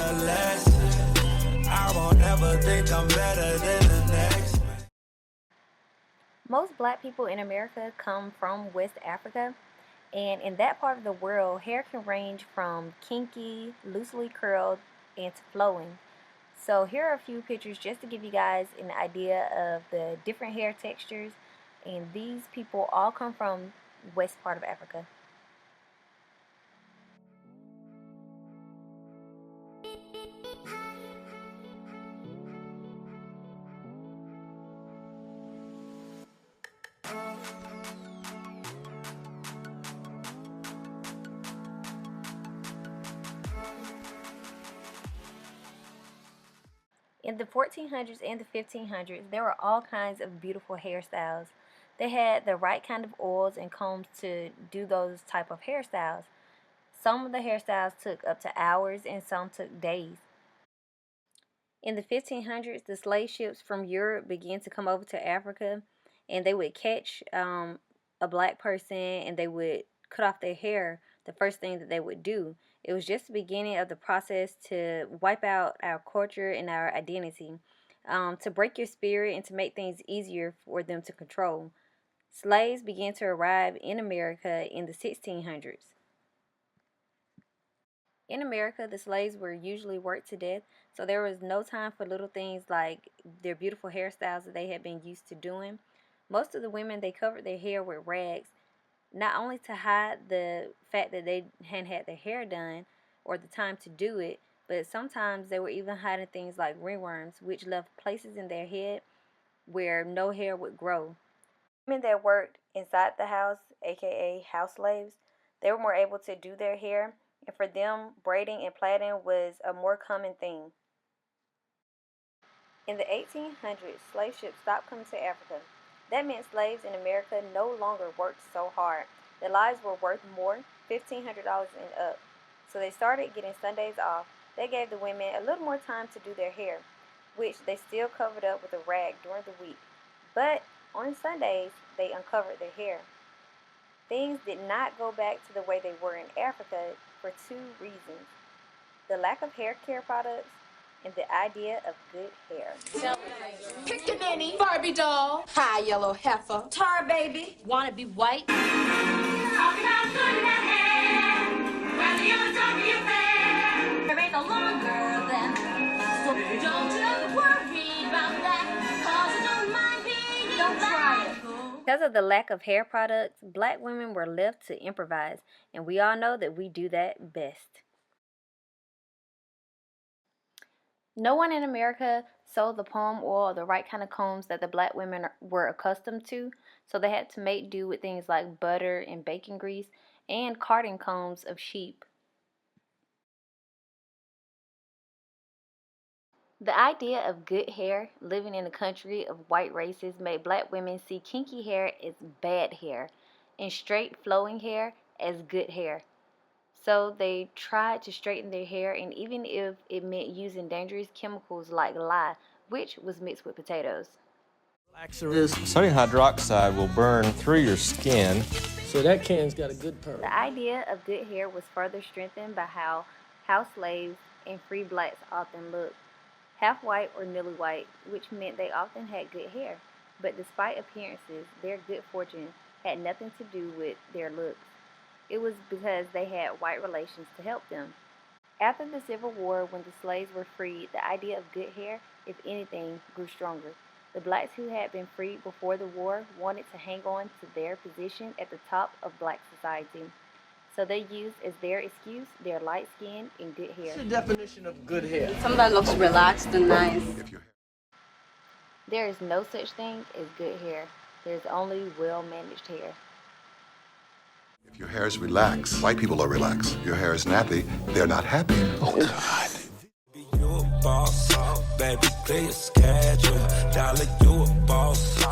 a lesson. I won't ever think I'm better than the next. Most black people in America come from West Africa, and in that part of the world, hair can range from kinky, loosely curled, and to flowing. So here are a few pictures just to give you guys an idea of the different hair textures, and these people all come from west part of Africa. In the 1400s and the 1500s, there were all kinds of beautiful hairstyles. They had the right kind of oils and combs to do those type of hairstyles. Some of the hairstyles took up to hours and some took days. In the 1500s, the slave ships from Europe began to come over to Africa, and they would catch a black person and they would cut off their hair. The first thing that they would do. It was just the beginning of the process to wipe out our culture and our identity, to break your spirit and to make things easier for them to control. Slaves began to arrive in America in the 1600s. In America, the slaves were usually worked to death, so there was no time for little things like their beautiful hairstyles that they had been used to doing. Most of the women, they covered their hair with rags, not only to hide the fact that they hadn't had their hair done or the time to do it, but sometimes they were even hiding things like ringworms, which left places in their head where no hair would grow. Women that worked inside the house, aka house slaves, they were more able to do their hair, and for them, braiding and plaiting was a more common thing. In the 1800s, slave ships stopped coming to Africa. That meant slaves in America no longer worked so hard. Their lives were worth more, $1,500 and up. So they started getting Sundays off. They gave the women a little more time to do their hair, which they still covered up with a rag during the week. But on Sundays, they uncovered their hair. Things did not go back to the way they were in Africa for two reasons: the lack of hair care products and the idea of good hair. Pickaninny, Barbie doll, high yellow heifer, tar baby, wanna be white. Talk about good hair, whether you're talking your fair. There ain't no longer then, so don't you worry about that, 'cause you don't mind being black. Because of the lack of hair products, black women were left to improvise, and we all know that we do that best. No one in America sold the palm oil or the right kind of combs that the black women were accustomed to, so they had to make do with things like butter and bacon grease and carding combs of sheep. The idea of good hair living in a country of white races made black women see kinky hair as bad hair and straight flowing hair as good hair. So they tried to straighten their hair, and even if it meant using dangerous chemicals like lye, which was mixed with potatoes. Sodium hydroxide will burn through your skin. So that can's got a good purr. The idea of good hair was further strengthened by how house slaves and free blacks often looked. Half white or nearly white, which meant they often had good hair. But despite appearances, their good fortune had nothing to do with their looks. It was because they had white relations to help them. After the Civil War, when the slaves were freed, the idea of good hair, if anything, grew stronger. The blacks who had been freed before the war wanted to hang on to their position at the top of black society. So they used as their excuse their light skin and good hair. What's the definition of good hair? Something that looks relaxed and nice. There is no such thing as good hair. There's only well-managed hair. If your hair is relaxed, white people are relaxed. Your hair is nappy, they're not happy. Oh, God. You a boss, baby, clear your schedule. Dollar, you a boss.